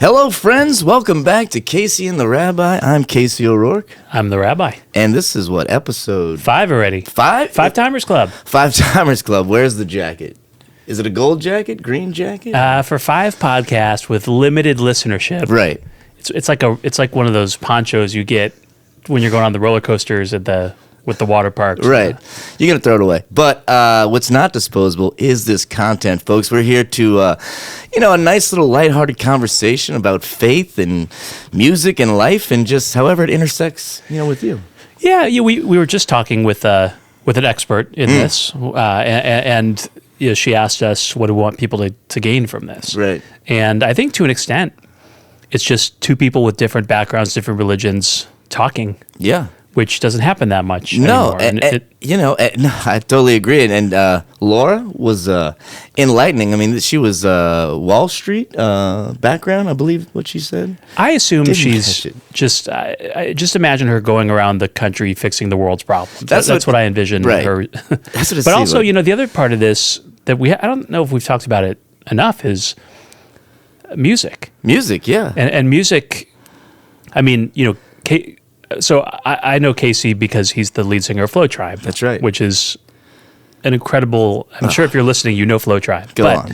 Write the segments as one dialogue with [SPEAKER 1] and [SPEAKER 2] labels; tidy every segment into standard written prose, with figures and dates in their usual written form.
[SPEAKER 1] Hello, friends. Welcome back to Casey and the Rabbi. I'm Casey O'Rourke.
[SPEAKER 2] I'm the Rabbi.
[SPEAKER 1] And this is what, episode?
[SPEAKER 2] 5 already.
[SPEAKER 1] 5?
[SPEAKER 2] Five Timers Club.
[SPEAKER 1] 5 Timers Club. Where's the jacket? Is it a gold jacket? Green jacket?
[SPEAKER 2] For 5 podcasts with limited listenership.
[SPEAKER 1] Right.
[SPEAKER 2] It's like one of those ponchos you get when you're going on the roller coasters with the water parks.
[SPEAKER 1] Right. You're going to throw it away. But what's not disposable is this content, folks. We're here to, a nice little lighthearted conversation about faith and music and life and just however it intersects, with you.
[SPEAKER 2] Yeah, we were just talking with an expert in this, and she asked us what do we want people to gain from this.
[SPEAKER 1] Right.
[SPEAKER 2] And I think to an extent, it's just two people with different backgrounds, different religions talking.
[SPEAKER 1] Yeah.
[SPEAKER 2] Which doesn't happen that much
[SPEAKER 1] No,
[SPEAKER 2] anymore.
[SPEAKER 1] No, I totally agree. And Laura was enlightening. I mean, she was Wall Street background, I believe what she said.
[SPEAKER 2] I assume she's just, I just imagine her going around the country fixing the world's problems. That's what I envision her.
[SPEAKER 1] That's what it
[SPEAKER 2] But also,
[SPEAKER 1] like.
[SPEAKER 2] The other part of this that I don't know if we've talked about it enough is music.
[SPEAKER 1] Music, yeah.
[SPEAKER 2] And music, I mean, so I know Casey because he's the lead singer of Flow Tribe.
[SPEAKER 1] That's right.
[SPEAKER 2] Which is an incredible, I'm sure if you're listening, you know Flow Tribe.
[SPEAKER 1] Go on.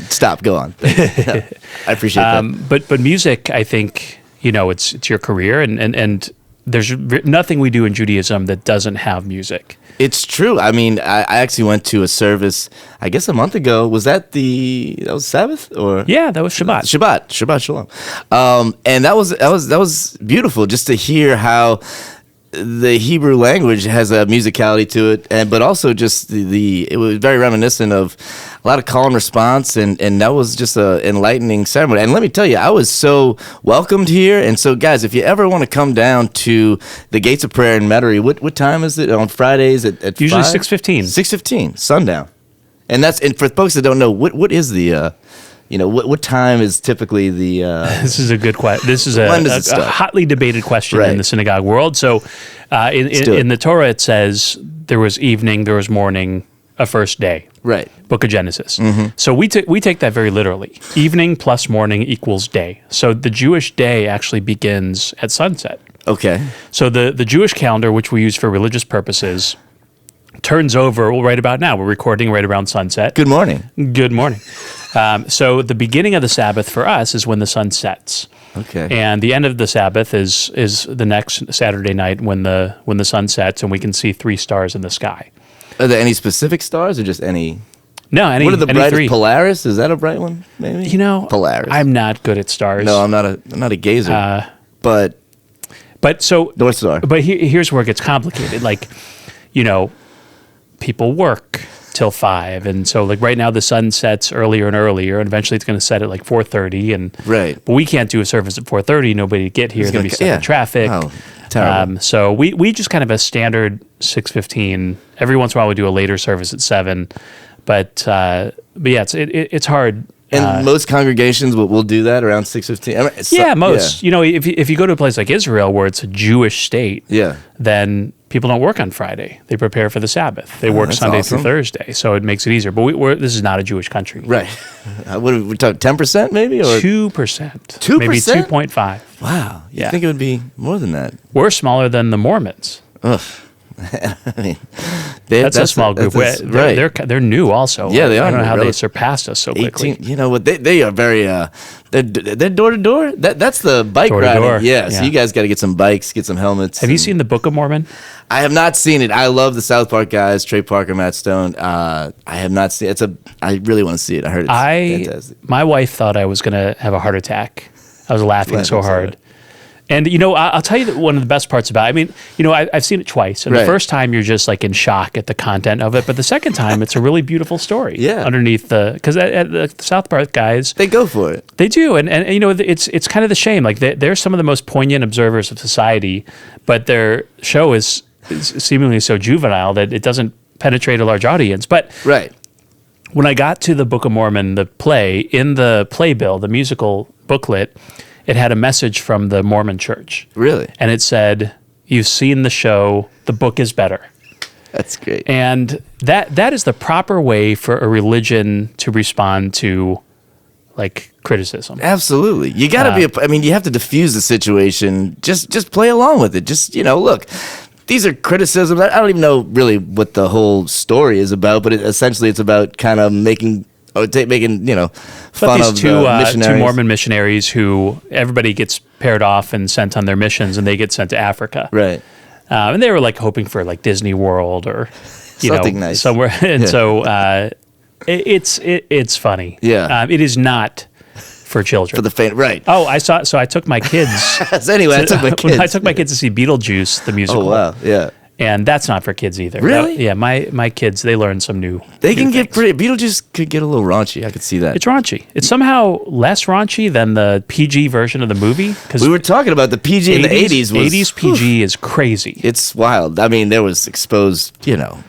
[SPEAKER 1] I appreciate that.
[SPEAKER 2] But music, I think, it's your career and there's nothing we do in Judaism that doesn't have music.
[SPEAKER 1] It's true. I mean, I actually went to a service, I guess a month ago. Was that was Sabbath or?
[SPEAKER 2] Yeah, that was Shabbat.
[SPEAKER 1] Shabbat Shalom. And that was beautiful just to hear how the Hebrew language has a musicality to it, but also just it was very reminiscent of a lot of call and response, and that was just an enlightening ceremony. And let me tell you, I was so welcomed here. And so, guys, if you ever want to come down to the Gates of Prayer in Metairie, what time is it on Fridays at
[SPEAKER 2] usually
[SPEAKER 1] 6:15?
[SPEAKER 2] 6:15.
[SPEAKER 1] 6:15, sundown. And for folks that don't know, what is the what time is typically the?
[SPEAKER 2] This is a good question. This is
[SPEAKER 1] when does it
[SPEAKER 2] a
[SPEAKER 1] start?
[SPEAKER 2] hotly debated question in the synagogue world. So, in the Torah, it says there was evening, there was morning, a first day.
[SPEAKER 1] Right.
[SPEAKER 2] Book of Genesis.
[SPEAKER 1] Mm-hmm.
[SPEAKER 2] So we take that very literally. Evening plus morning equals day. So the Jewish day actually begins at sunset.
[SPEAKER 1] Okay.
[SPEAKER 2] So the Jewish calendar, which we use for religious purposes, turns over right about now. We're recording right around sunset.
[SPEAKER 1] Good morning.
[SPEAKER 2] Good morning. So the beginning of the Sabbath for us is when the sun sets.
[SPEAKER 1] Okay.
[SPEAKER 2] And the end of the Sabbath is the next Saturday night when the sun sets and we can see 3 stars in the sky.
[SPEAKER 1] Are there any specific stars or just any?
[SPEAKER 2] No, any.
[SPEAKER 1] What are the brightest?
[SPEAKER 2] 3.
[SPEAKER 1] Polaris? Is that a bright one? Maybe. Polaris.
[SPEAKER 2] I'm not good at stars.
[SPEAKER 1] No, I'm not a gazer. But
[SPEAKER 2] so
[SPEAKER 1] North Star.
[SPEAKER 2] But here's where it gets complicated. Like, people work till 5, and so like right now the sun sets earlier and earlier, and eventually it's going to set at like 4:30, and
[SPEAKER 1] right.
[SPEAKER 2] But we can't do a service at 4:30. Nobody to get here. There'll be stuck in traffic.
[SPEAKER 1] Oh, terrible.
[SPEAKER 2] So we just kind of a standard 6:15. Every once in a while we do a later service at 7, but yeah, it's hard.
[SPEAKER 1] And most congregations will do that around 6:15.
[SPEAKER 2] Yeah, most. Yeah. If you go to a place like Israel where it's a Jewish state, then people don't work on Friday. They prepare for the Sabbath. They work Sunday through Thursday, so it makes it easier. But this is not a Jewish country.
[SPEAKER 1] Right. What are we talking, 10% maybe? Or
[SPEAKER 2] 2%.
[SPEAKER 1] 2%?
[SPEAKER 2] Maybe 2.5.
[SPEAKER 1] Wow. You think it would be more than that?
[SPEAKER 2] We're smaller than the Mormons.
[SPEAKER 1] Ugh. I mean,
[SPEAKER 2] that's a small group. They're new also.
[SPEAKER 1] Yeah, they are.
[SPEAKER 2] I don't know how they surpassed us so quickly.
[SPEAKER 1] 18, you know what? They are very. They're door to door. That's the bike riding. Yeah. So you guys got to get some bikes, get some helmets.
[SPEAKER 2] Have you seen the Book of Mormon?
[SPEAKER 1] I have not seen it. I love the South Park guys, Trey Parker, Matt Stone. I have not seen it. I really want to see it. I heard it's fantastic. My
[SPEAKER 2] wife thought I was going to have a heart attack. I was laughing so hard. And, I'll tell you that one of the best parts about it, I've seen it twice. And the first time you're just like in shock at the content of it. But the second time, it's a really beautiful story underneath because the South Park guys.
[SPEAKER 1] They go for it.
[SPEAKER 2] They do. And it's kind of the shame. Like they're some of the most poignant observers of society, but their show is seemingly so juvenile that it doesn't penetrate a large audience. But when I got to the Book of Mormon, the play, in the playbill, the musical booklet, it had a message from the Mormon church.
[SPEAKER 1] Really?
[SPEAKER 2] And it said, "You've seen the show, the book is better."
[SPEAKER 1] That's great.
[SPEAKER 2] And that is the proper way for a religion to respond to like criticism.
[SPEAKER 1] Absolutely. You got to I mean, you have to diffuse the situation. Just play along with it. Just, look, these are criticisms. I don't even know really what the whole story is about, but essentially it's about kind of making fun of
[SPEAKER 2] two
[SPEAKER 1] missionaries.
[SPEAKER 2] Two Mormon missionaries who everybody gets paired off and sent on their missions, and they get sent to Africa.
[SPEAKER 1] Right.
[SPEAKER 2] And they were like hoping for like Disney World or
[SPEAKER 1] something nice
[SPEAKER 2] somewhere. And so it's funny.
[SPEAKER 1] Yeah.
[SPEAKER 2] It is not for children.
[SPEAKER 1] For the faint, right.
[SPEAKER 2] Oh, I saw. So I took my kids.
[SPEAKER 1] So anyway, I took my kids
[SPEAKER 2] to see Beetlejuice, the musical.
[SPEAKER 1] Oh, wow. Yeah.
[SPEAKER 2] And that's not for kids either.
[SPEAKER 1] Really?
[SPEAKER 2] Yeah, my kids, they learn some new
[SPEAKER 1] They can get
[SPEAKER 2] things.
[SPEAKER 1] pretty. Beetlejuice could get a little raunchy. I could see that.
[SPEAKER 2] It's raunchy. It's somehow less raunchy than the PG version of the movie.
[SPEAKER 1] We were talking about the PG in the 80s.
[SPEAKER 2] 80s PG is crazy.
[SPEAKER 1] It's wild. I mean, there was exposed,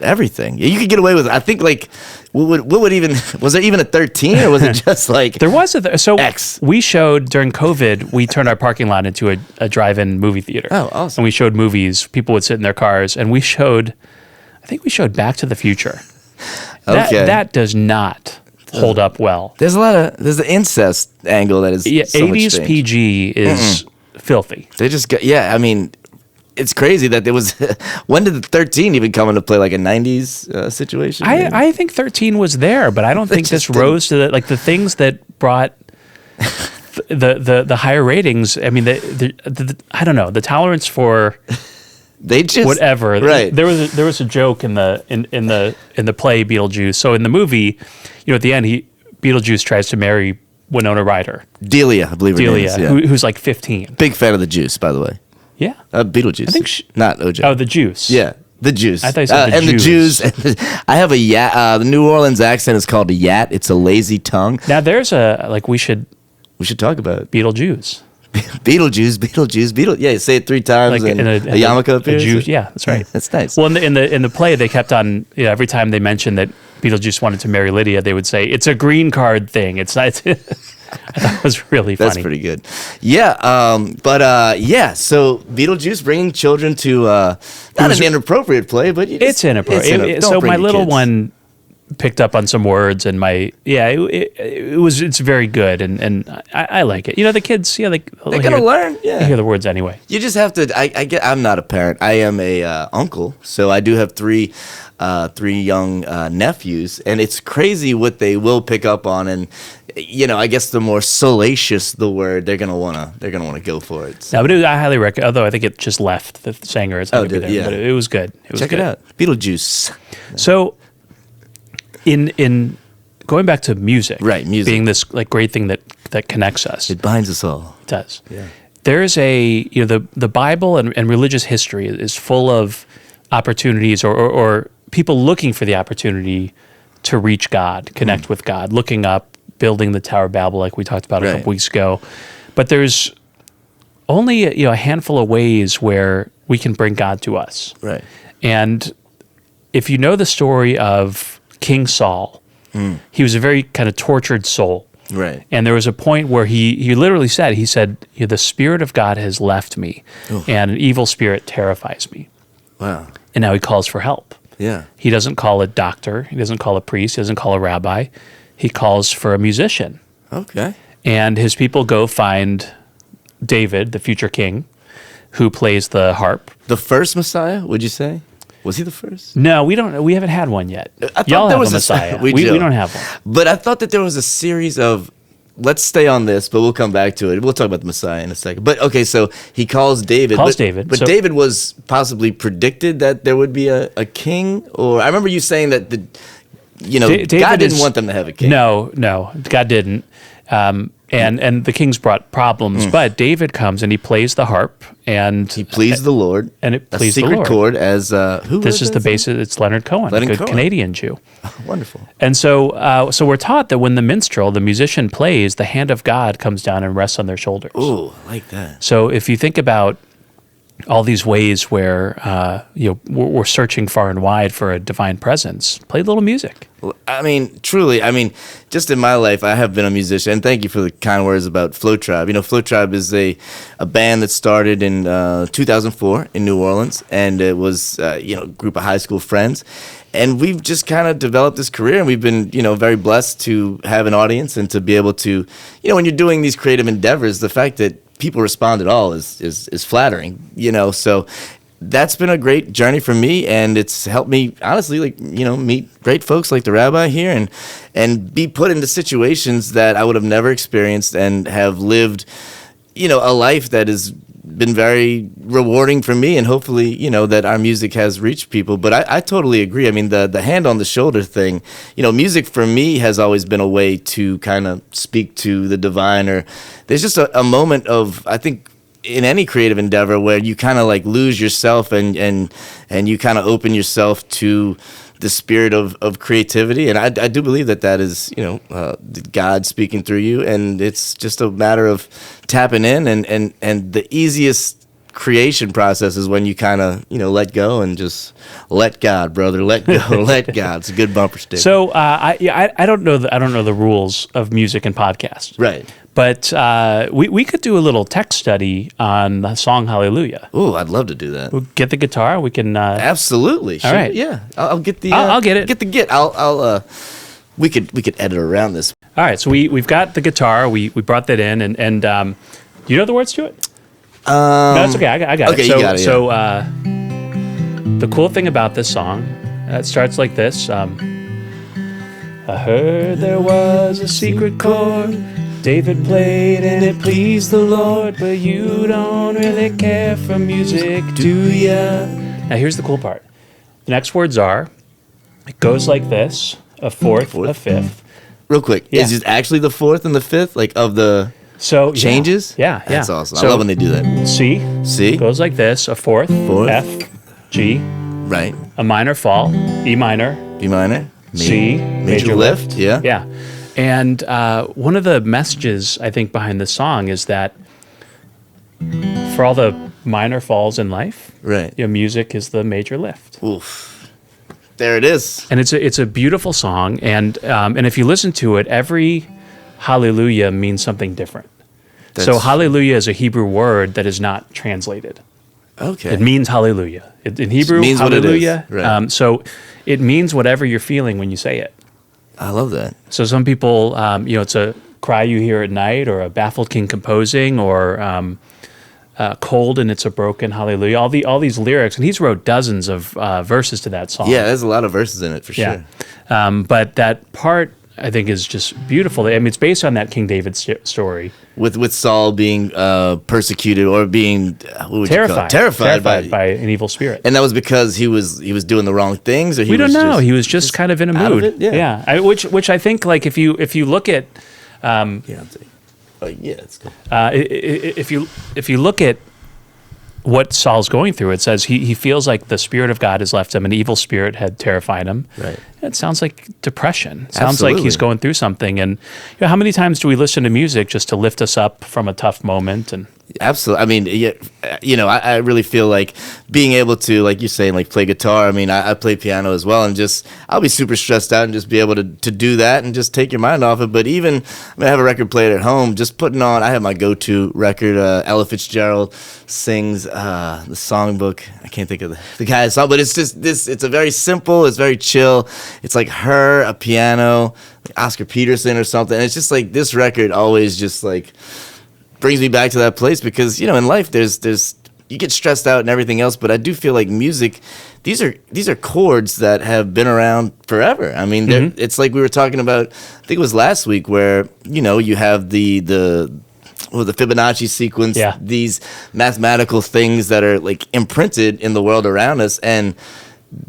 [SPEAKER 1] everything. You could get away with, I think, like, what would even, was there even a 13 or was it just like
[SPEAKER 2] There was so
[SPEAKER 1] X?
[SPEAKER 2] We showed during COVID, we turned our parking lot into a drive-in movie theater.
[SPEAKER 1] Oh, awesome.
[SPEAKER 2] And we showed movies. People would sit in their cars, and I think we showed Back to the Future.
[SPEAKER 1] Okay.
[SPEAKER 2] That does not hold up well.
[SPEAKER 1] There's the incest angle that is so
[SPEAKER 2] 80s
[SPEAKER 1] much strange.
[SPEAKER 2] PG is filthy.
[SPEAKER 1] They just got, I mean, it's crazy that there was, when did the 13 even come into play, like a 90s situation?
[SPEAKER 2] I think 13 was there, but I don't think this rose to the things that brought the higher ratings. I mean, I don't know, the tolerance for
[SPEAKER 1] they just
[SPEAKER 2] whatever.
[SPEAKER 1] Right.
[SPEAKER 2] There was a joke in the play Beetlejuice. So in the movie, at the end, Beetlejuice tries to marry Winona Ryder.
[SPEAKER 1] Delia, I believe her name is, yeah.
[SPEAKER 2] Who's like 15.
[SPEAKER 1] Big fan of the juice, by the way.
[SPEAKER 2] Yeah.
[SPEAKER 1] Beetlejuice.
[SPEAKER 2] I think
[SPEAKER 1] not OJ.
[SPEAKER 2] Oh, the juice.
[SPEAKER 1] Yeah, the juice.
[SPEAKER 2] I thought you said
[SPEAKER 1] and the Jews. I have a yat. The New Orleans accent is called a yat. It's a lazy tongue.
[SPEAKER 2] Now there's we should
[SPEAKER 1] talk about it.
[SPEAKER 2] Beetlejuice.
[SPEAKER 1] Beetlejuice. Yeah, you say it 3 times and a yarmulke appears.
[SPEAKER 2] Juice. Yeah, that's right.
[SPEAKER 1] That's nice.
[SPEAKER 2] Well, in the play, they kept on. Every time they mentioned that Beetlejuice wanted to marry Lydia, they would say it's a green card thing. It's not. I thought it was really funny.
[SPEAKER 1] That's pretty good. Yeah, so Beetlejuice bringing children to not an inappropriate play, but
[SPEAKER 2] it's inappropriate. So my little one picked up on some words, and it's very good, and I like it. The kids, they're
[SPEAKER 1] gonna learn. Yeah,
[SPEAKER 2] they hear the words anyway.
[SPEAKER 1] You just have to. I'm not a parent. I am a uncle, so I do have three young nephews, and it's crazy what they will pick up on, and I guess the more salacious the word, they're gonna wanna go for it.
[SPEAKER 2] No, but I highly recommend. Although I think it just left the singer. But it was good.
[SPEAKER 1] Check it out, Beetlejuice.
[SPEAKER 2] So, in going back to music,
[SPEAKER 1] right? Music
[SPEAKER 2] being this great thing that connects us.
[SPEAKER 1] It binds us all.
[SPEAKER 2] It does.
[SPEAKER 1] Yeah.
[SPEAKER 2] There's the Bible and religious history is full of opportunities or people looking for the opportunity to reach God, connect with God, looking up, building the Tower of Babel like we talked about a couple weeks ago. But there's only a handful of ways where we can bring God to us.
[SPEAKER 1] Right.
[SPEAKER 2] And if you know the story of King Saul, he was a very kind of tortured soul.
[SPEAKER 1] Right.
[SPEAKER 2] And there was a point where he literally said, the Spirit of God has left me, and an evil spirit terrifies me.
[SPEAKER 1] Wow.
[SPEAKER 2] And now he calls for help.
[SPEAKER 1] Yeah.
[SPEAKER 2] He doesn't call a doctor. He doesn't call a priest. He doesn't call a rabbi. He calls for a musician.
[SPEAKER 1] Okay.
[SPEAKER 2] And his people go find David, the future king, who plays the harp.
[SPEAKER 1] The first Messiah, would you say? Was he the first?
[SPEAKER 2] No, we don't. We haven't had one yet.
[SPEAKER 1] Y'all
[SPEAKER 2] have a Messiah. We don't have one.
[SPEAKER 1] But I thought that there was a series of. Let's stay on this, but we'll come back to it. We'll talk about the Messiah in a second. But okay, so he calls David. But David was possibly predicted that there would be a king. Or I remember you saying that God didn't want them to have a king.
[SPEAKER 2] No, God didn't. And the kings brought problems, but David comes and he plays the harp and
[SPEAKER 1] he pleased the Lord,
[SPEAKER 2] and it pleased the
[SPEAKER 1] secret
[SPEAKER 2] Lord.
[SPEAKER 1] chord as who?
[SPEAKER 2] This is the basis. It's Leonard Cohen, a good Canadian Jew.
[SPEAKER 1] Oh, wonderful.
[SPEAKER 2] And so we're taught that when the minstrel, the musician, plays, the hand of God comes down and rests on their shoulders.
[SPEAKER 1] Ooh, I like that.
[SPEAKER 2] So if you think about all these ways where we're searching far and wide for a divine presence. Play a little music.
[SPEAKER 1] I mean, truly, just in my life, I have been a musician. And thank you for the kind words about Flow Tribe. Flow Tribe is a band that started in 2004 in New Orleans, and it was a group of high school friends. And we've just kind of developed this career, and we've been, very blessed to have an audience and to be able to, when you're doing these creative endeavors, the fact that people respond at all is flattering, so that's been a great journey for me, and it's helped me honestly meet great folks like the Rabbi here and be put into situations that I would have never experienced and have lived a life that has been very rewarding for me, and hopefully that our music has reached people. But I totally agree. The hand on the shoulder thing, music for me has always been a way to kind of speak to the divine, or there's just a moment of, I think, in any creative endeavor where you kind of lose yourself and you kind of open yourself to the spirit of creativity. And I do believe that is, God speaking through you, and it's just a matter of tapping in, and the easiest creation process is when you kind of, let go and just let God, brother, let go, let God. It's a good bumper sticker.
[SPEAKER 2] So I don't know the rules of music and podcasts.
[SPEAKER 1] Right.
[SPEAKER 2] But we could do a little tech study on the song Hallelujah.
[SPEAKER 1] Ooh, I'd love to do that.
[SPEAKER 2] We'll get the guitar. We can.
[SPEAKER 1] Absolutely.
[SPEAKER 2] All right.
[SPEAKER 1] Yeah. I'll get the.
[SPEAKER 2] I'll get it.
[SPEAKER 1] Get the git. We could edit around this.
[SPEAKER 2] All right. So we've got the guitar. We brought that in, and you know the words to it? No, that's okay. I got
[SPEAKER 1] okay,
[SPEAKER 2] it. So,
[SPEAKER 1] you got it. Yeah.
[SPEAKER 2] So the cool thing about this song, it starts like this. I heard there was a secret chord David played and it pleased the Lord, but you don't really care for music, do ya? Now here's the cool part. The next words are, it goes like this, a fourth, a fifth.
[SPEAKER 1] Real quick, is it actually the fourth and the fifth, of the changes?
[SPEAKER 2] Yeah.
[SPEAKER 1] That's awesome.
[SPEAKER 2] So,
[SPEAKER 1] I love when they do that.
[SPEAKER 2] C goes like this, a fourth, F, G,
[SPEAKER 1] right,
[SPEAKER 2] a minor fall, E minor,
[SPEAKER 1] B minor,
[SPEAKER 2] C, major lift.
[SPEAKER 1] Yeah.
[SPEAKER 2] Yeah. And one of the messages, I think, behind the song is that for all the minor falls in life,
[SPEAKER 1] right,
[SPEAKER 2] music is the major lift.
[SPEAKER 1] Oof. There it is.
[SPEAKER 2] And it's a beautiful song. And if you listen to it, every hallelujah means something different. So hallelujah is a Hebrew word that is not translated.
[SPEAKER 1] Okay.
[SPEAKER 2] It means hallelujah. In Hebrew,
[SPEAKER 1] means
[SPEAKER 2] hallelujah.
[SPEAKER 1] What it is. Right.
[SPEAKER 2] So it means whatever you're feeling when you say it.
[SPEAKER 1] I love that.
[SPEAKER 2] So some people, it's a cry you hear at night, or a baffled king composing, or cold and it's a broken hallelujah. All these lyrics, and he's wrote dozens of verses to that song.
[SPEAKER 1] Yeah, there's a lot of verses in it for sure.
[SPEAKER 2] But that part, I think, is just beautiful. It's based on that King David story.
[SPEAKER 1] With Saul being persecuted or being terrified
[SPEAKER 2] by an evil spirit.
[SPEAKER 1] And that was because he was doing the wrong things, or
[SPEAKER 2] we don't know. He was just kind of in a mood.
[SPEAKER 1] Yeah.
[SPEAKER 2] Which I think, if you look at
[SPEAKER 1] it's cool.
[SPEAKER 2] if you look at what Saul's going through, it says he feels like the Spirit of God has left him, an evil spirit had terrified him.
[SPEAKER 1] Right.
[SPEAKER 2] It sounds like depression. It sounds like he's going through something. And how many times do we listen to music just to lift us up from a tough moment? And
[SPEAKER 1] Absolutely. I really feel like being able to, like you're saying, play guitar. I play piano as well, and I'll be super stressed out and just be able to do that and just take your mind off it. But even, I have a record player at home, just putting on, I have my go-to record, Ella Fitzgerald sings the songbook. I can't think of the guy's song, but it's just this, it's a very simple, it's very chill. It's like her, a piano, Oscar Peterson or something. And it's just this record always just brings me back to that place, because in life there's you get stressed out and everything else, but I do feel like music, these are chords that have been around forever. It's like we were talking about, I think it was last week, where you have the Fibonacci sequence, these mathematical things that are imprinted in the world around us, and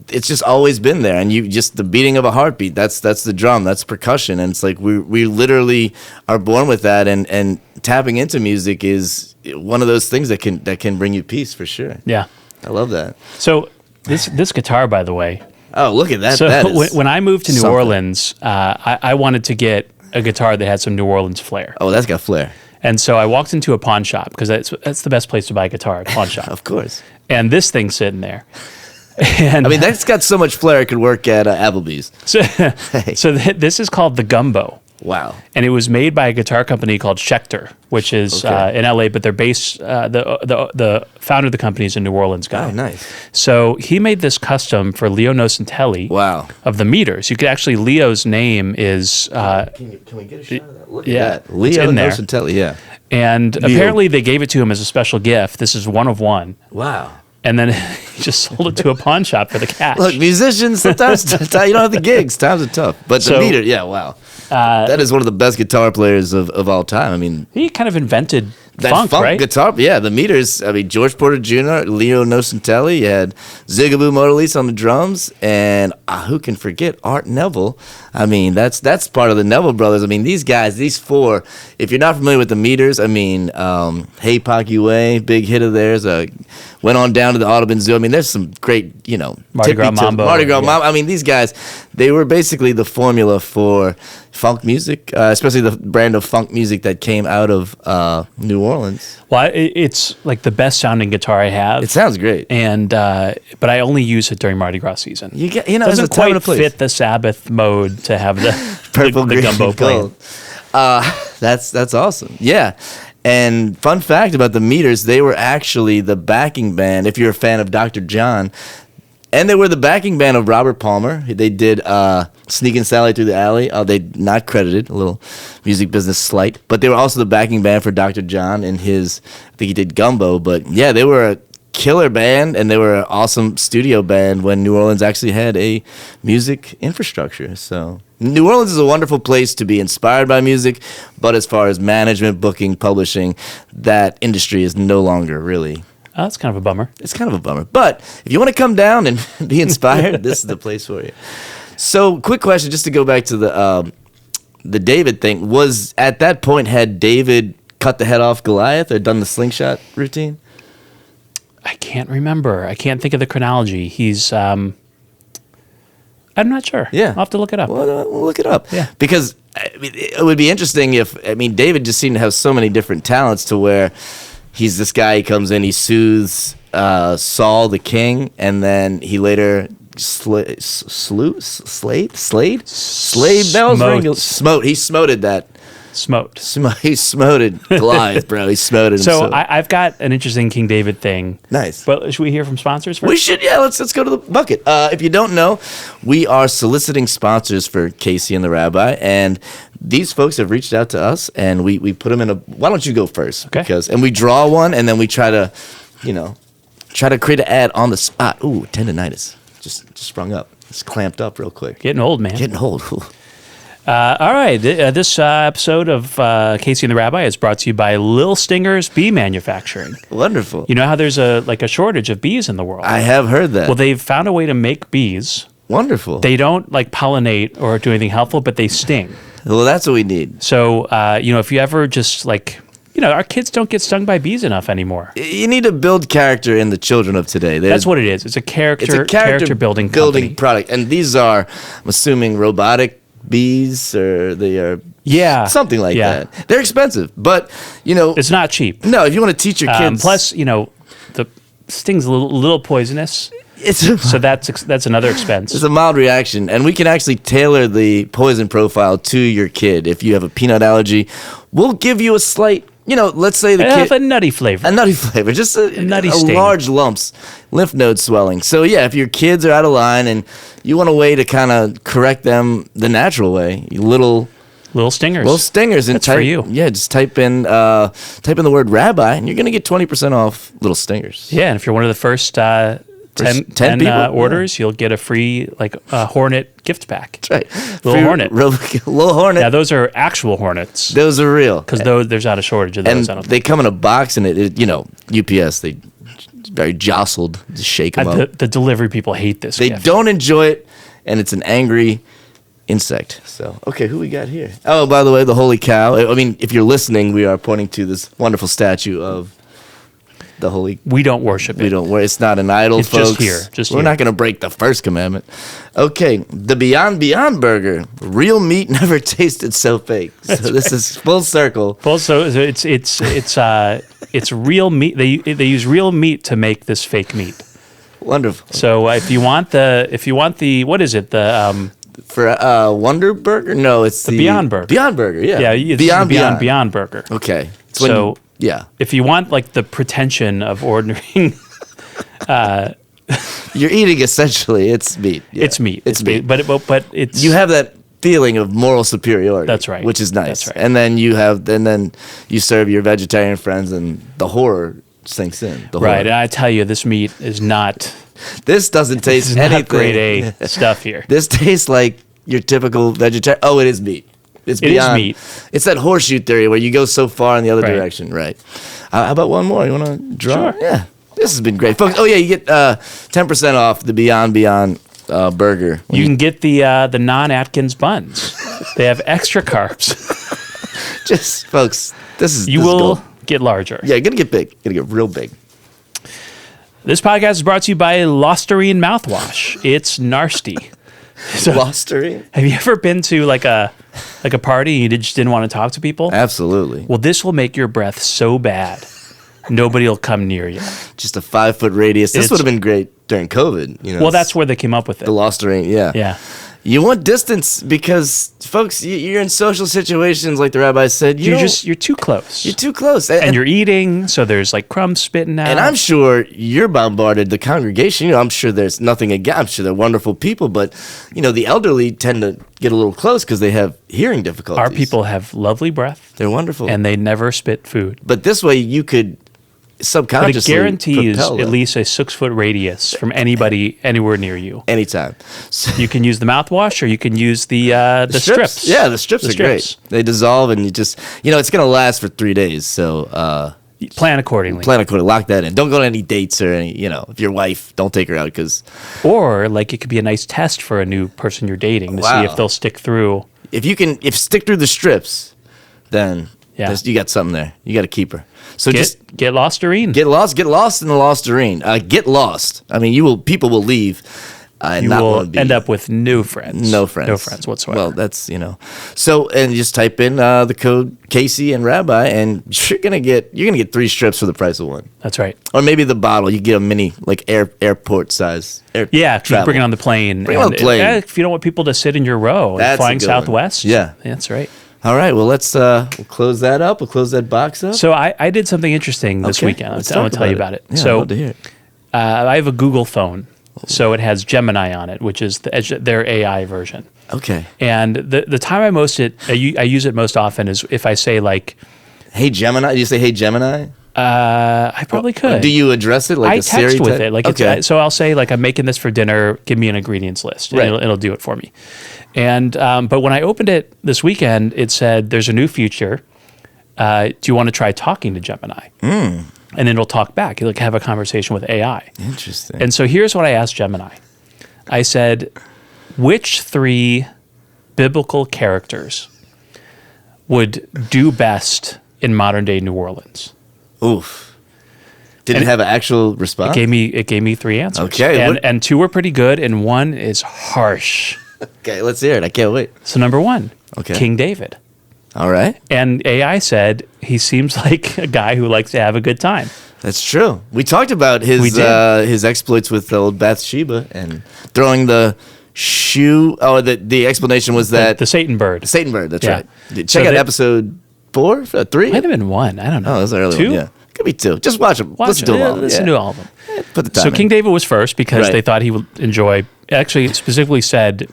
[SPEAKER 1] it's just always been there. And the beating of a heartbeat, that's the drum, that's percussion, and it's we literally are born with that, and tapping into music is one of those things that can bring you peace for sure.
[SPEAKER 2] Yeah,
[SPEAKER 1] I love that.
[SPEAKER 2] So this guitar, by the way.
[SPEAKER 1] Oh, look at that!
[SPEAKER 2] So
[SPEAKER 1] that is
[SPEAKER 2] when I moved to New Orleans, I wanted to get a guitar that had some New Orleans flair.
[SPEAKER 1] Oh, that's got flair.
[SPEAKER 2] And so I walked into a pawn shop because that's the best place to buy a guitar, a pawn shop.
[SPEAKER 1] Of course.
[SPEAKER 2] And this thing's sitting there. And
[SPEAKER 1] I mean, that's got so much flair it could work at Applebee's.
[SPEAKER 2] So this is called the Gumbo.
[SPEAKER 1] Wow.
[SPEAKER 2] And it was made by a guitar company called Schecter, which is in LA, but they're based, the founder of the company is a New Orleans guy.
[SPEAKER 1] Oh, nice.
[SPEAKER 2] So he made this custom for Leo Nocentelli.
[SPEAKER 1] Wow.
[SPEAKER 2] Of the Meters. You could actually, Leo's name is...
[SPEAKER 1] can we get a shot of that? Look
[SPEAKER 2] at
[SPEAKER 1] that. Leo Nocentelli, yeah.
[SPEAKER 2] And apparently they gave it to him as a special gift. This is one of one.
[SPEAKER 1] Wow.
[SPEAKER 2] And then he just sold it to a pawn shop for the cash.
[SPEAKER 1] Look, musicians, sometimes you don't have the gigs. Times are tough. But the Meter, yeah, wow. That is one of the best guitar players of all time. I mean,
[SPEAKER 2] he kind of invented
[SPEAKER 1] that
[SPEAKER 2] funk, right?
[SPEAKER 1] Guitar, yeah. The Meters. I mean, George Porter Jr., Leo Nocentelli. You had Zigaboo Motorlease on the drums, and who can forget Art Neville? I mean, that's part of the Neville brothers. I mean, these guys, these four. If you're not familiar with the Meters, I mean, Hey Pocky Way, big hit of theirs. Went on down to the Audubon Zoo. I mean, there's some great,
[SPEAKER 2] Mardi Gras Mambo.
[SPEAKER 1] Mambo. I mean, these guys, they were basically the formula for funk music, especially the brand of funk music that came out of New Orleans.
[SPEAKER 2] Well, it's like the best sounding guitar I have.
[SPEAKER 1] It sounds great,
[SPEAKER 2] and but I only use it during Mardi Gras season.
[SPEAKER 1] It
[SPEAKER 2] doesn't quite fit the Sabbath mode to have the
[SPEAKER 1] purple,
[SPEAKER 2] the
[SPEAKER 1] green,
[SPEAKER 2] gumbo
[SPEAKER 1] gold. That's awesome. Yeah. And fun fact about the Meters, they were actually the backing band, if you're a fan of Dr. John, and they were the backing band of Robert Palmer. They did Sneakin' Sally Through the Alley. They not credited, a little music business slight. But they were also the backing band for Dr. John and his, I think he did Gumbo. But yeah, they were a killer band, and they were an awesome studio band when New Orleans actually had a music infrastructure. So New Orleans is a wonderful place to be inspired by music, but as far as management, booking, publishing, that industry is no longer really.
[SPEAKER 2] Oh, that's kind of a bummer.
[SPEAKER 1] It's kind of a bummer. But if you want to come down and be inspired, this is the place for you. So, quick question, just to go back to the David thing. Was, at that point, had David cut the head off Goliath or done the slingshot routine?
[SPEAKER 2] I can't remember. I can't think of the chronology. He's... I'm not sure.
[SPEAKER 1] Yeah.
[SPEAKER 2] I'll have to look it up.
[SPEAKER 1] Well, we'll look it up.
[SPEAKER 2] Yeah.
[SPEAKER 1] Because it would be interesting if, David just seemed to have so many different talents to where he's this guy, he comes in, he soothes Saul the king, and then he later slayed bells ringing. Smote. He smoted that. He smoted Goliath, bro. He smoted him.
[SPEAKER 2] So I've got an interesting King David thing.
[SPEAKER 1] Nice.
[SPEAKER 2] But should we hear from sponsors first?
[SPEAKER 1] We should, yeah. Let's go to the bucket. If you don't know, we are soliciting sponsors for Casey and the Rabbi, and these folks have reached out to us, and we put them in a. Why don't you go first?
[SPEAKER 2] Okay.
[SPEAKER 1] And we draw one, and then we try to create an ad on the spot. Ooh, tendonitis just sprung up. It's clamped up real quick.
[SPEAKER 2] Getting old, man.
[SPEAKER 1] Getting old. Ooh.
[SPEAKER 2] All right. This episode of Casey and the Rabbi is brought to you by Lil Stinger's Bee Manufacturing.
[SPEAKER 1] Wonderful.
[SPEAKER 2] You know how there's a shortage of bees in the world?
[SPEAKER 1] I have heard that.
[SPEAKER 2] Well, they've found a way to make bees.
[SPEAKER 1] Wonderful.
[SPEAKER 2] They don't pollinate or do anything helpful, but they sting.
[SPEAKER 1] Well, that's what we need.
[SPEAKER 2] So, if you ever just our kids don't get stung by bees enough anymore.
[SPEAKER 1] You need to build character in the children of today.
[SPEAKER 2] That's what it is. It's a character building
[SPEAKER 1] product. And these are, I'm assuming, robotic bees, or they are something like that. They're expensive, but
[SPEAKER 2] it's not cheap.
[SPEAKER 1] No, if you want to teach your kids.
[SPEAKER 2] Plus, the sting's a little poisonous. So that's another expense.
[SPEAKER 1] It's a mild reaction, and we can actually tailor the poison profile to your kid. If you have a peanut allergy, we'll give you a slight. Let's say the kid
[SPEAKER 2] a nutty flavor.
[SPEAKER 1] A nutty flavor, just a
[SPEAKER 2] nutty sting.
[SPEAKER 1] Large lumps, lymph node swelling. So yeah, if your kids are out of line and you want a way to kind of correct them the natural way, little
[SPEAKER 2] stingers.
[SPEAKER 1] Little stingers, and
[SPEAKER 2] that's for you.
[SPEAKER 1] Yeah, just type in the word Rabbi, and you're gonna get 20% off little stingers.
[SPEAKER 2] Yeah, and if you're one of the first 10 orders, you'll get a free Hornet gift pack.
[SPEAKER 1] That's right.
[SPEAKER 2] Little Hornet.
[SPEAKER 1] Little Hornet.
[SPEAKER 2] Yeah, those are actual Hornets.
[SPEAKER 1] Those are real.
[SPEAKER 2] Because there's not a shortage of those.
[SPEAKER 1] And they come in a box, and UPS, they very jostled, just shake them up.
[SPEAKER 2] The delivery people hate this
[SPEAKER 1] They
[SPEAKER 2] gift.
[SPEAKER 1] don't enjoy it, and it's an angry insect. So, okay, who we got here? Oh, by the way, the holy cow. I mean, if you're listening, we are pointing to this wonderful statue of The holy.
[SPEAKER 2] We don't worship it.
[SPEAKER 1] We don't. It's not an idol,
[SPEAKER 2] it's
[SPEAKER 1] folks.
[SPEAKER 2] just here. Just
[SPEAKER 1] We're
[SPEAKER 2] here.
[SPEAKER 1] not going to break the first commandment. Okay, the Beyond Burger. Real meat never tasted so fake. So this is full circle.
[SPEAKER 2] So it's real meat. They use real meat to make this fake meat.
[SPEAKER 1] Wonderful.
[SPEAKER 2] So if you want the what is it, the
[SPEAKER 1] for Wonder Burger? No, it's the
[SPEAKER 2] Beyond Burger.
[SPEAKER 1] Beyond Burger, yeah.
[SPEAKER 2] Yeah, it's Beyond Burger.
[SPEAKER 1] Okay.
[SPEAKER 2] So
[SPEAKER 1] yeah,
[SPEAKER 2] if you want like the pretension of ordering,
[SPEAKER 1] you're eating essentially it's meat. Yeah.
[SPEAKER 2] it's meat.
[SPEAKER 1] It's meat.
[SPEAKER 2] But it's
[SPEAKER 1] you have that feeling of moral superiority.
[SPEAKER 2] That's right.
[SPEAKER 1] Which is nice.
[SPEAKER 2] That's right.
[SPEAKER 1] And then you serve your vegetarian friends, and the horror sinks in. The
[SPEAKER 2] right.
[SPEAKER 1] horror.
[SPEAKER 2] And I tell you, this meat is not.
[SPEAKER 1] This doesn't taste
[SPEAKER 2] Not
[SPEAKER 1] anything.
[SPEAKER 2] grade A stuff here.
[SPEAKER 1] This tastes like your typical vegetarian. Oh, it is meat. It's beyond.
[SPEAKER 2] It is meat.
[SPEAKER 1] It's that horseshoe theory where you go so far in the other
[SPEAKER 2] Right.
[SPEAKER 1] direction. Right. How about one more? You want to draw?
[SPEAKER 2] Sure.
[SPEAKER 1] Yeah. This has been great, folks. Oh yeah, you get 10% off the Beyond burger.
[SPEAKER 2] You can get the non-Atkins buns. They have extra carbs.
[SPEAKER 1] Just folks, this
[SPEAKER 2] You
[SPEAKER 1] is
[SPEAKER 2] will
[SPEAKER 1] gold.
[SPEAKER 2] get larger.
[SPEAKER 1] Yeah, gonna get big. Gonna get real big.
[SPEAKER 2] This podcast is brought to you by Listerine mouthwash. It's nasty. So,
[SPEAKER 1] Listerine?
[SPEAKER 2] have you ever been to like a party and you just didn't want to talk to people?
[SPEAKER 1] Absolutely.
[SPEAKER 2] Well, this will make your breath so bad, nobody will come near you.
[SPEAKER 1] Just a 5-foot radius. This
[SPEAKER 2] It's-
[SPEAKER 1] would have been great during COVID. You know,
[SPEAKER 2] Well, that's where they came up with it.
[SPEAKER 1] the Listerine. Yeah.
[SPEAKER 2] Yeah.
[SPEAKER 1] You want distance because, folks, you're in social situations like the rabbi said.
[SPEAKER 2] You're too close.
[SPEAKER 1] You're too close,
[SPEAKER 2] and you're eating, so there's like crumbs spitting out.
[SPEAKER 1] And I'm sure you're bombarded. The congregation, I'm sure there's nothing against. I'm sure they're wonderful people, but the elderly tend to get a little close because they have hearing difficulties.
[SPEAKER 2] Our people have lovely breath,
[SPEAKER 1] they're wonderful,
[SPEAKER 2] and they never spit food.
[SPEAKER 1] but this way you could
[SPEAKER 2] But it
[SPEAKER 1] subconsciously
[SPEAKER 2] guarantees
[SPEAKER 1] propel
[SPEAKER 2] at
[SPEAKER 1] them
[SPEAKER 2] least a 6-foot radius from anybody anywhere near you.
[SPEAKER 1] anytime. So,
[SPEAKER 2] You can use the mouthwash, or you can use the strips.
[SPEAKER 1] Yeah, the strips are great. They dissolve, and you just it's gonna last for 3 days. So
[SPEAKER 2] Plan accordingly.
[SPEAKER 1] plan accordingly. Lock that in. Don't go to any dates or any. If your wife, don't take her out because
[SPEAKER 2] Or like it could be a nice test for a new person you're dating to see
[SPEAKER 1] Wow.
[SPEAKER 2] if they'll stick through.
[SPEAKER 1] if stick through the strips, then
[SPEAKER 2] Yeah.
[SPEAKER 1] you got something there. You got a keeper. So just
[SPEAKER 2] Get Listerine.
[SPEAKER 1] get lost in the Listerine. Get lost. I mean, people will leave. And
[SPEAKER 2] You
[SPEAKER 1] not
[SPEAKER 2] will
[SPEAKER 1] wanna be,
[SPEAKER 2] end up with no friends.
[SPEAKER 1] no friends.
[SPEAKER 2] No friends whatsoever.
[SPEAKER 1] Well, that's So and just type in the code Casey and Rabbi, and you're gonna get 3 strips for the price of one.
[SPEAKER 2] That's right.
[SPEAKER 1] Or maybe the bottle. You get a mini like airport size.
[SPEAKER 2] Yeah, if you
[SPEAKER 1] travel.
[SPEAKER 2] bring it on the plane.
[SPEAKER 1] Bring it on the plane.
[SPEAKER 2] If you don't want people to sit in your row,
[SPEAKER 1] That's a
[SPEAKER 2] flying
[SPEAKER 1] good one.
[SPEAKER 2] Southwest.
[SPEAKER 1] Yeah.
[SPEAKER 2] That's right.
[SPEAKER 1] All right. Well, let's we'll close that up. We'll close that box up.
[SPEAKER 2] So I did something interesting this
[SPEAKER 1] Okay,
[SPEAKER 2] weekend.
[SPEAKER 1] let's
[SPEAKER 2] I want
[SPEAKER 1] talk
[SPEAKER 2] to tell you about it.
[SPEAKER 1] Yeah,
[SPEAKER 2] So
[SPEAKER 1] I'd love to hear it.
[SPEAKER 2] I have a Google phone. So it has Gemini on it, which is their AI version.
[SPEAKER 1] Okay.
[SPEAKER 2] And the time I use it most often is if I say like,
[SPEAKER 1] Hey Gemini. Do you say Hey Gemini?
[SPEAKER 2] I probably could.
[SPEAKER 1] Do you address it like
[SPEAKER 2] I
[SPEAKER 1] a Siri
[SPEAKER 2] text with
[SPEAKER 1] type?
[SPEAKER 2] it. Like
[SPEAKER 1] okay.
[SPEAKER 2] so I'll say like I'm making this for dinner. Give me an ingredients list. And
[SPEAKER 1] Right.
[SPEAKER 2] it'll do it for me. And but when I opened it this weekend, it said there's a new feature. Do you want to try talking to Gemini? And then it'll talk back. It'll have a conversation with AI.
[SPEAKER 1] Interesting.
[SPEAKER 2] And so here's what I asked Gemini. I said, which 3 biblical characters would do best in modern day New Orleans?
[SPEAKER 1] Oof. Did it have an actual response?
[SPEAKER 2] It gave me 3 answers.
[SPEAKER 1] Okay,
[SPEAKER 2] And 2 were pretty good, and 1 is harsh.
[SPEAKER 1] Okay, let's hear it. I can't wait.
[SPEAKER 2] So number 1,
[SPEAKER 1] Okay.
[SPEAKER 2] King David.
[SPEAKER 1] All right.
[SPEAKER 2] And AI said he seems like a guy who likes to have a good time.
[SPEAKER 1] That's true. We talked about
[SPEAKER 2] We did.
[SPEAKER 1] his exploits with old Bathsheba and throwing the shoe. Oh, the explanation was that
[SPEAKER 2] The Satan bird.
[SPEAKER 1] Satan bird. That's
[SPEAKER 2] Yeah.
[SPEAKER 1] right. Check
[SPEAKER 2] So
[SPEAKER 1] out
[SPEAKER 2] they-
[SPEAKER 1] episode 4, 3.
[SPEAKER 2] Might have been 1. I don't know.
[SPEAKER 1] Oh, that was the early
[SPEAKER 2] 2?
[SPEAKER 1] one. Yeah, could be 2. Just watch them.
[SPEAKER 2] Watch
[SPEAKER 1] Listen to them all.
[SPEAKER 2] Listen
[SPEAKER 1] Yeah.
[SPEAKER 2] to all of them.
[SPEAKER 1] Put the time.
[SPEAKER 2] So
[SPEAKER 1] in.
[SPEAKER 2] King David was first because
[SPEAKER 1] Right.
[SPEAKER 2] they thought he would enjoy. Actually, it specifically said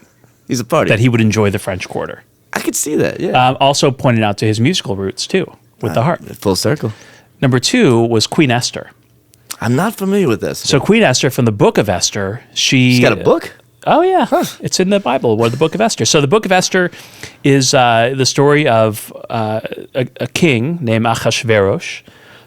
[SPEAKER 1] He's a party.
[SPEAKER 2] that he would enjoy the French Quarter.
[SPEAKER 1] I could see that. Yeah.
[SPEAKER 2] Also pointed out to his musical roots too, with the harp.
[SPEAKER 1] Full circle.
[SPEAKER 2] Number 2 was Queen Esther.
[SPEAKER 1] I'm not familiar with this.
[SPEAKER 2] So Queen Esther from the Book of Esther,
[SPEAKER 1] She's got a book.
[SPEAKER 2] Oh yeah, it's in the Bible, or the Book of Esther. So the Book of Esther is the story of a king named Achashverosh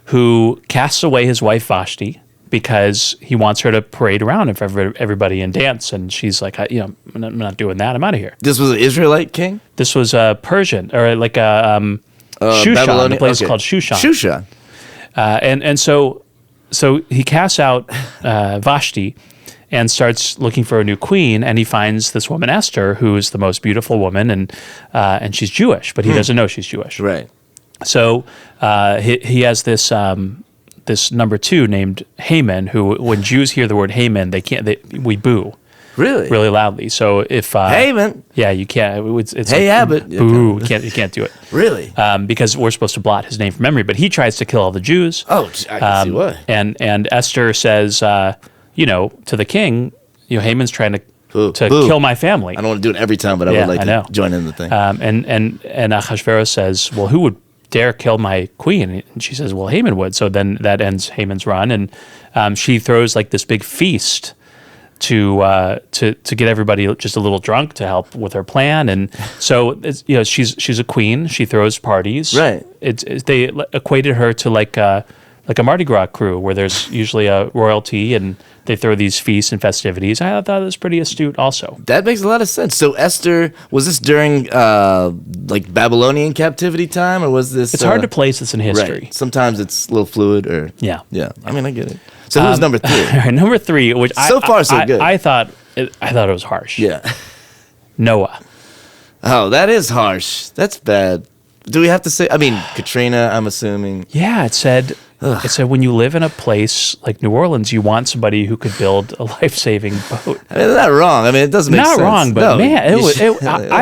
[SPEAKER 2] who casts away his wife Vashti because he wants her to parade around in front of everybody and dance, and she's like, I'm not doing that. I'm out of here.
[SPEAKER 1] This was an Israelite king.
[SPEAKER 2] This was Persian, or like a Shushan.
[SPEAKER 1] Babylonian?
[SPEAKER 2] The place is
[SPEAKER 1] Okay.
[SPEAKER 2] called Shushan.
[SPEAKER 1] Shushan.
[SPEAKER 2] And so so he casts out Vashti and starts looking for a new queen, and he finds this woman Esther, who is the most beautiful woman, and she's Jewish, but he doesn't know she's Jewish.
[SPEAKER 1] Right.
[SPEAKER 2] So he has this this number 2 named Haman, who when Jews hear the word Haman, we boo. Really loudly. So if
[SPEAKER 1] Haman,
[SPEAKER 2] yeah, you can't. It's
[SPEAKER 1] hey, Abbott,
[SPEAKER 2] boo. You can't do it.
[SPEAKER 1] Really?
[SPEAKER 2] Because we're supposed to blot his name from memory. But he tries to kill all the Jews.
[SPEAKER 1] Oh, I can see why.
[SPEAKER 2] And Esther says, to the king, Haman's trying to
[SPEAKER 1] Boo.
[SPEAKER 2] kill my family.
[SPEAKER 1] I don't want to do it every time, but I would like to join in the thing.
[SPEAKER 2] And Ahasuerus says, well, who would dare kill my queen? And she says, well, Haman would. So then that ends Haman's run, and she throws like this big feast to get everybody just a little drunk to help with her plan. And so she's a queen. She throws parties.
[SPEAKER 1] Right.
[SPEAKER 2] They equated her to like a Mardi Gras crew, where there's usually a royalty and they throw these feasts and festivities. I thought it was pretty astute also.
[SPEAKER 1] That makes a lot of sense. So Esther, was this during like Babylonian captivity time, or was this?
[SPEAKER 2] It's hard to place this in history.
[SPEAKER 1] Right. Sometimes it's a little fluid, or yeah. I mean, I get it. So who's number 3?
[SPEAKER 2] Number 3, which
[SPEAKER 1] so far so good.
[SPEAKER 2] I thought it was harsh.
[SPEAKER 1] Yeah.
[SPEAKER 2] Noah.
[SPEAKER 1] Oh, that is harsh. That's bad. Do we have to say? I mean, Katrina, I'm assuming.
[SPEAKER 2] Yeah, it said when you live in a place like New Orleans, you want somebody who could build a life-saving boat.
[SPEAKER 1] I mean, they're not wrong. I mean, it doesn't make sense.
[SPEAKER 2] Not wrong, but man, I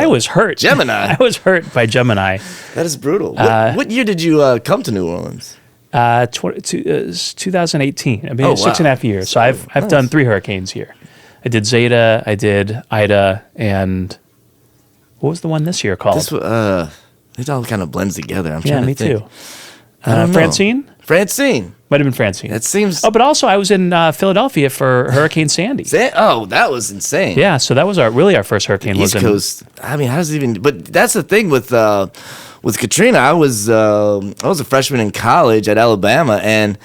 [SPEAKER 2] was hurt.
[SPEAKER 1] Gemini.
[SPEAKER 2] I was hurt by Gemini.
[SPEAKER 1] That is brutal. What year did you come to New Orleans?
[SPEAKER 2] 2018. I've been here 6.5 years. So I've done 3 hurricanes here. I did Zeta, I did Ida, and what was the one this year called?
[SPEAKER 1] It all kind of blends together. I'm trying to think.
[SPEAKER 2] Yeah, me too. Francine?
[SPEAKER 1] Francine.
[SPEAKER 2] Might have been Francine.
[SPEAKER 1] That seems...
[SPEAKER 2] Oh, but also I was in Philadelphia for Hurricane Sandy.
[SPEAKER 1] That was insane.
[SPEAKER 2] Yeah, so that was our first hurricane.
[SPEAKER 1] East Coast. I mean, how does it even... But that's the thing with Katrina. I was a freshman in college at Alabama, and,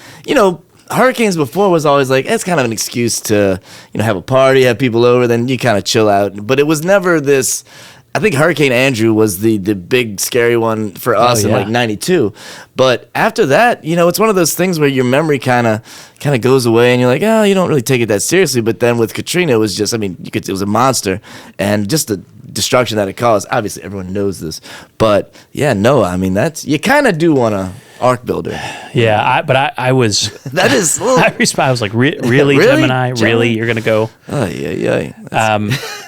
[SPEAKER 1] hurricanes before was always like, it's kind of an excuse to, have a party, have people over, then you kind of chill out. But it was never this... I think Hurricane Andrew was the big scary one for us in like 92. But after that, it's one of those things where your memory kind of goes away and you're like, oh, you don't really take it that seriously. But then with Katrina, it was just, it was a monster, and just the destruction that it caused. Obviously, everyone knows this. But yeah, Noah, you kind of do want to ark builder.
[SPEAKER 2] Yeah, I was.
[SPEAKER 1] That is.
[SPEAKER 2] I was like, really, Gemini? Really, you're gonna go?
[SPEAKER 1] Oh yeah.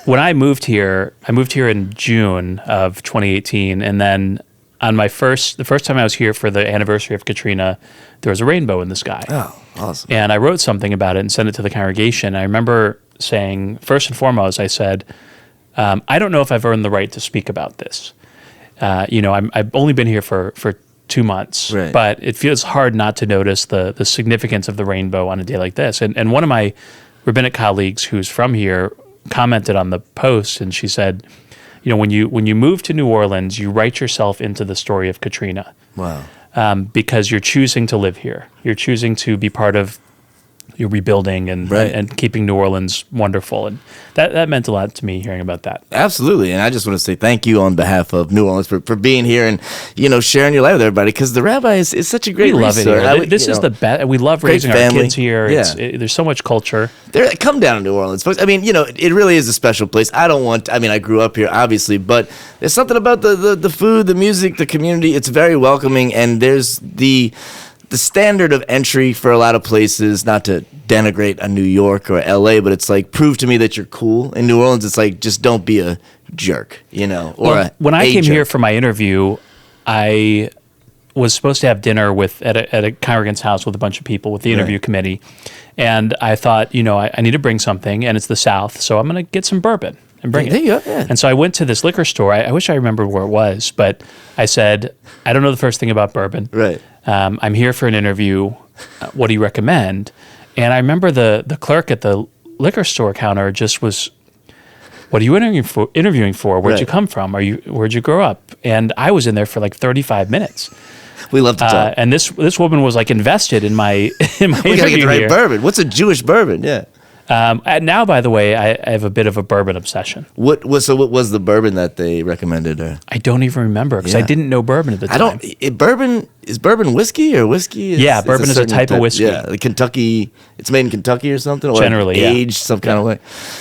[SPEAKER 2] When I moved here in June of 2018, and then on the first time I was here for the anniversary of Katrina, there was a rainbow in the sky.
[SPEAKER 1] Oh, awesome! And
[SPEAKER 2] I wrote something about it and sent it to the congregation. I remember saying, first and foremost, I said, I don't know if I've earned the right to speak about this. I've only been here for 2 months,
[SPEAKER 1] right.
[SPEAKER 2] But it feels hard not to notice the significance of the rainbow on a day like this. And one of my rabbinic colleagues who's from here commented on the post, and she said, when you move to New Orleans, you write yourself into the story of Katrina.
[SPEAKER 1] Wow.
[SPEAKER 2] Because you're choosing to live here. You're choosing to be part of your rebuilding and keeping New Orleans wonderful. And that meant a lot to me, hearing about that.
[SPEAKER 1] Absolutely. And I just want to say thank you on behalf of New Orleans for being here and, sharing your life with everybody, because the Rabbi is such a great resource.
[SPEAKER 2] We love it here. This is the best. We love raising our kids here.
[SPEAKER 1] Yeah.
[SPEAKER 2] There's so much culture.
[SPEAKER 1] Come down to New Orleans, folks. It really is a special place. I grew up here, obviously, but there's something about the food, the music, the community. It's very welcoming, and there's the standard of entry for a lot of places, not to denigrate a New York or LA, but it's like, prove to me that you're cool. In New Orleans, it's like, just don't be a jerk,
[SPEAKER 2] when I came here for my interview, I was supposed to have dinner at a congregant's house with a bunch of people with the interview committee. And I thought, I need to bring something, and it's the South, so I'm going to get some bourbon and bring it.
[SPEAKER 1] There you go, yeah.
[SPEAKER 2] And so I went to this liquor store. I wish I remembered where it was, but I said, I don't know the first thing about bourbon.
[SPEAKER 1] Right.
[SPEAKER 2] I'm here for an interview. What do you recommend? And I remember the clerk at the liquor store counter just was, what are you interviewing for? Where'd you come from? Where'd you grow up? And I was in there for like 35 minutes.
[SPEAKER 1] We love to talk.
[SPEAKER 2] And this woman was like invested in my
[SPEAKER 1] we gotta get the right
[SPEAKER 2] here.
[SPEAKER 1] bourbon. What's a Jewish bourbon? Yeah.
[SPEAKER 2] And now, by the way, I have a bit of a bourbon obsession.
[SPEAKER 1] What was the bourbon that they recommended?
[SPEAKER 2] I don't even remember because I didn't know bourbon at the time.
[SPEAKER 1] Is bourbon whiskey or whiskey?
[SPEAKER 2] Bourbon is a type of whiskey.
[SPEAKER 1] Yeah, like Kentucky. It's made in Kentucky or something. Or
[SPEAKER 2] generally
[SPEAKER 1] aged some kind of way.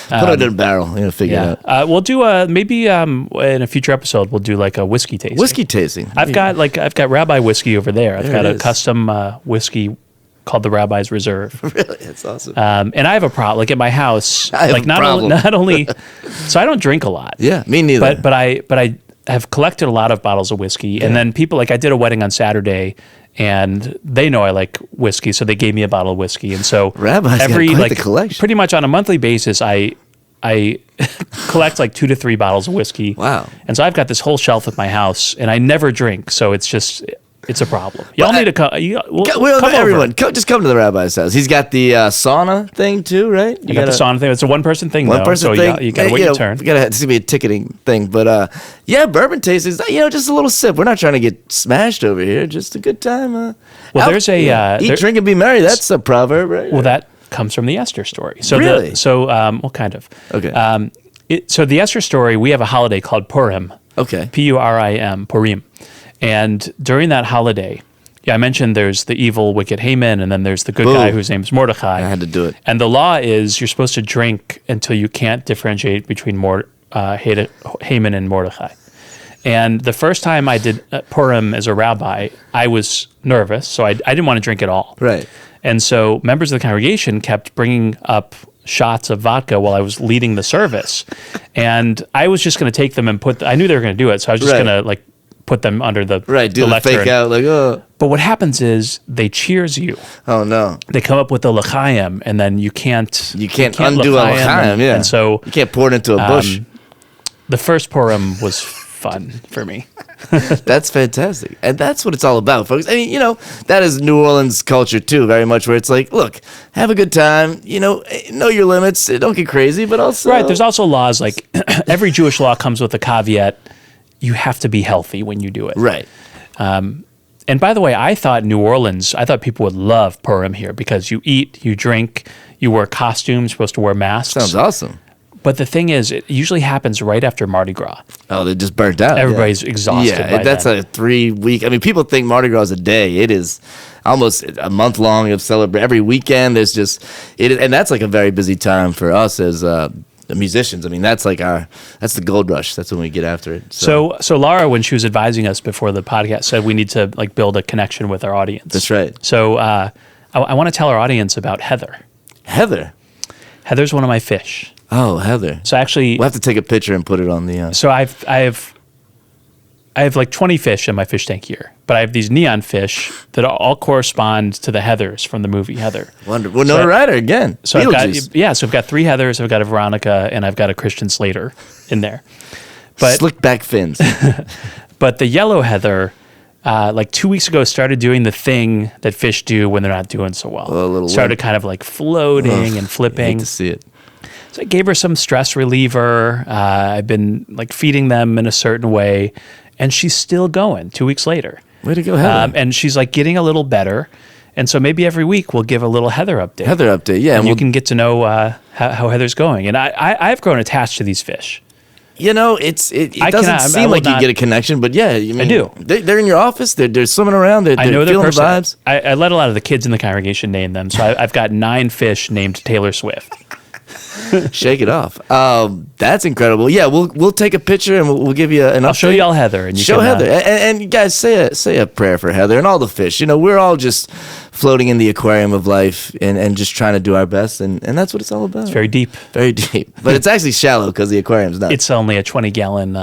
[SPEAKER 1] Put it in a barrel. Figure it out.
[SPEAKER 2] We'll do maybe in a future episode we'll do like a whiskey tasting.
[SPEAKER 1] Whiskey tasting.
[SPEAKER 2] I've got Rabbi whiskey over there. I've got a custom whiskey called the Rabbi's Reserve.
[SPEAKER 1] Really, that's awesome.
[SPEAKER 2] And I have a problem. Like at my house,
[SPEAKER 1] I have a problem.
[SPEAKER 2] not only, so I don't drink a lot.
[SPEAKER 1] Yeah, me neither.
[SPEAKER 2] But I have collected a lot of bottles of whiskey, and then people I did a wedding on Saturday, and they know I like whiskey, so they gave me a bottle of whiskey, and so
[SPEAKER 1] Rabbi's got quite the collection.
[SPEAKER 2] Pretty much on a monthly basis, I collect like 2 to 3 bottles of whiskey.
[SPEAKER 1] Wow.
[SPEAKER 2] And so I've got this whole shelf at my house, and I never drink, so it's a problem. Y'all need to come.
[SPEAKER 1] Everyone, just come to the Rabbi's house. He's got the sauna thing too, right?
[SPEAKER 2] You got the sauna thing. It's a one-person thing,
[SPEAKER 1] One-person thing.
[SPEAKER 2] You got to wait your turn.
[SPEAKER 1] It's gonna be a ticketing thing, but bourbon tastings. Just a little sip. We're not trying to get smashed over here. Just a good time.
[SPEAKER 2] There's a
[SPEAKER 1] eat, drink, and be merry. That's a proverb, right?
[SPEAKER 2] Well, that comes from the Esther story. So
[SPEAKER 1] really?
[SPEAKER 2] Kind of.
[SPEAKER 1] Okay.
[SPEAKER 2] So the Esther story, we have a holiday called Purim.
[SPEAKER 1] Okay.
[SPEAKER 2] Purim, Purim. And during that holiday, I mentioned there's the evil, wicked Haman, and then there's the good guy whose name's Mordecai.
[SPEAKER 1] I had to do it.
[SPEAKER 2] And the law is you're supposed to drink until you can't differentiate between Haman and Mordecai. And the first time I did Purim as a rabbi, I was nervous, so I didn't want to drink at all.
[SPEAKER 1] Right.
[SPEAKER 2] And so members of the congregation kept bringing up shots of vodka while I was leading the service. And I was just going to take them and I knew they were going to do it, so I was just going to put them under the
[SPEAKER 1] do the fake out
[SPEAKER 2] But what happens is they cheers you.
[SPEAKER 1] Oh no!
[SPEAKER 2] They come up with the l'chaim, and then you can't
[SPEAKER 1] undo a l'chaim. Yeah,
[SPEAKER 2] and so
[SPEAKER 1] you can't pour it into a bush.
[SPEAKER 2] The first Purim was fun for me.
[SPEAKER 1] That's fantastic, and that's what it's all about, folks. I mean, that is New Orleans culture too, very much. Where it's like, look, have a good time. Know your limits. Don't get crazy, but also
[SPEAKER 2] right. There's also laws like every Jewish law comes with a caveat. You have to be healthy when you do it.
[SPEAKER 1] Right.
[SPEAKER 2] And by the way, I thought people would love Purim here because you eat, you drink, you wear costumes, you're supposed to wear masks.
[SPEAKER 1] Sounds awesome.
[SPEAKER 2] But the thing is, it usually happens right after Mardi Gras.
[SPEAKER 1] Oh, they're just burnt out.
[SPEAKER 2] Everybody's exhausted by
[SPEAKER 1] that's
[SPEAKER 2] then.
[SPEAKER 1] a 3-week. I mean, people think Mardi Gras is a day. It is almost a month long of celebration. Every weekend, there's and that's like a very busy time for us as the musicians. I mean, that's the gold rush. That's when we get after it.
[SPEAKER 2] So Laura, when she was advising us before the podcast, said we need to build a connection with our audience.
[SPEAKER 1] That's right.
[SPEAKER 2] So I want to tell our audience about Heather.
[SPEAKER 1] Heather?
[SPEAKER 2] Heather's one of my fish.
[SPEAKER 1] Oh, Heather.
[SPEAKER 2] So actually,
[SPEAKER 1] we'll have to take a picture and put it on the.
[SPEAKER 2] So I have like 20 fish in my fish tank here, but I have these neon fish that all correspond to the Heathers from the movie Heather.
[SPEAKER 1] Wonderful. Well, no writer again.
[SPEAKER 2] So I've got 3 Heathers, I've got a Veronica, and I've got a Christian Slater in there. But
[SPEAKER 1] slick back fins.
[SPEAKER 2] But the yellow Heather, 2 weeks ago, started doing the thing that fish do when they're not doing so well. Started kind of floating and flipping.
[SPEAKER 1] I hate to see it.
[SPEAKER 2] So I gave her some stress reliever. I've been feeding them in a certain way. And she's still going 2 weeks later.
[SPEAKER 1] Way to go, Heather.
[SPEAKER 2] And she's getting a little better. And so maybe every week we'll give a little Heather update.
[SPEAKER 1] Heather update, yeah.
[SPEAKER 2] And you can get to know how Heather's going. And I've grown attached to these fish.
[SPEAKER 1] It doesn't seem like you get a connection, but yeah. I
[SPEAKER 2] do.
[SPEAKER 1] They're in your office. They're swimming around. They're feeling the vibes.
[SPEAKER 2] I let a lot of the kids in the congregation name them. So I've got 9 fish named Taylor Swift.
[SPEAKER 1] Shake it off. That's incredible. Yeah, we'll take a picture and we'll give you an update.
[SPEAKER 2] I'll show you all Heather. And you
[SPEAKER 1] show Heather. And you guys say a prayer for Heather and all the fish. We're all just floating in the aquarium of life and just trying to do our best. And that's what it's all about.
[SPEAKER 2] It's very deep.
[SPEAKER 1] Very deep. But it's actually shallow because the aquarium's not.
[SPEAKER 2] It's only a 20-gallon.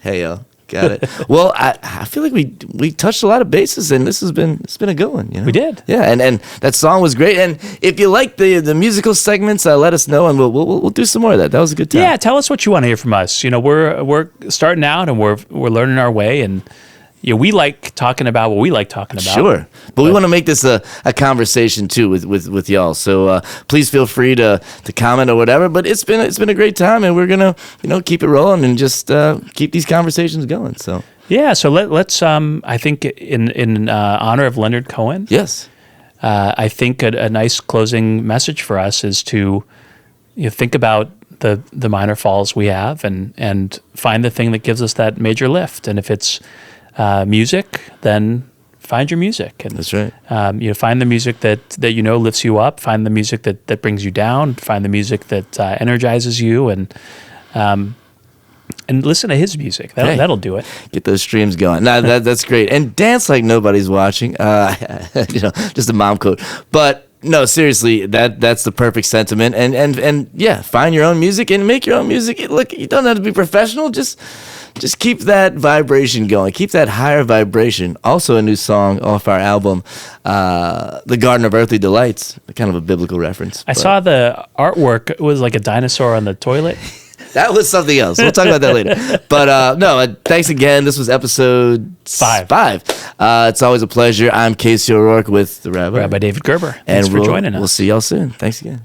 [SPEAKER 1] Hey, yo. Got it. Well, I feel like we touched a lot of bases, and it's been a good one.
[SPEAKER 2] We did.
[SPEAKER 1] Yeah, and that song was great. And if you like the musical segments, let us know, and we'll do some more of that. That was a good time.
[SPEAKER 2] Yeah, tell us what you want to hear from us. We're starting out, and we're learning our way, and we like talking about what we like talking about.
[SPEAKER 1] Sure, but we want to make this a conversation too with y'all. So please feel free to comment or whatever. But it's been a great time, and we're gonna keep it rolling and just keep these conversations going. So
[SPEAKER 2] yeah, so let's I think in honor of Leonard Cohen.
[SPEAKER 1] Yes,
[SPEAKER 2] I think a nice closing message for us is to you think about the minor falls we have, and find the thing that gives us that major lift. And if it's music, then find your music. And
[SPEAKER 1] that's right.
[SPEAKER 2] Find the music that lifts you up. Find the music that brings you down. Find the music that energizes you, and listen to his music. That'll do it.
[SPEAKER 1] Get those streams going. No, that's great. And dance like nobody's watching. Just a mom quote. But no, seriously, that's the perfect sentiment. And yeah, find your own music and make your own music. Look, you don't have to be professional. Just keep that vibration going. Keep that higher vibration. Also a new song off our album, The Garden of Earthly Delights. Kind of a biblical reference.
[SPEAKER 2] I saw the artwork. It was like a dinosaur on the toilet.
[SPEAKER 1] That was something else. We'll talk about that later. But thanks again. This was episode 5. It's always a pleasure. I'm Casey O'Rourke with the Rabbi
[SPEAKER 2] David Gerber. Thanks for joining us.
[SPEAKER 1] We'll see y'all soon. Thanks again.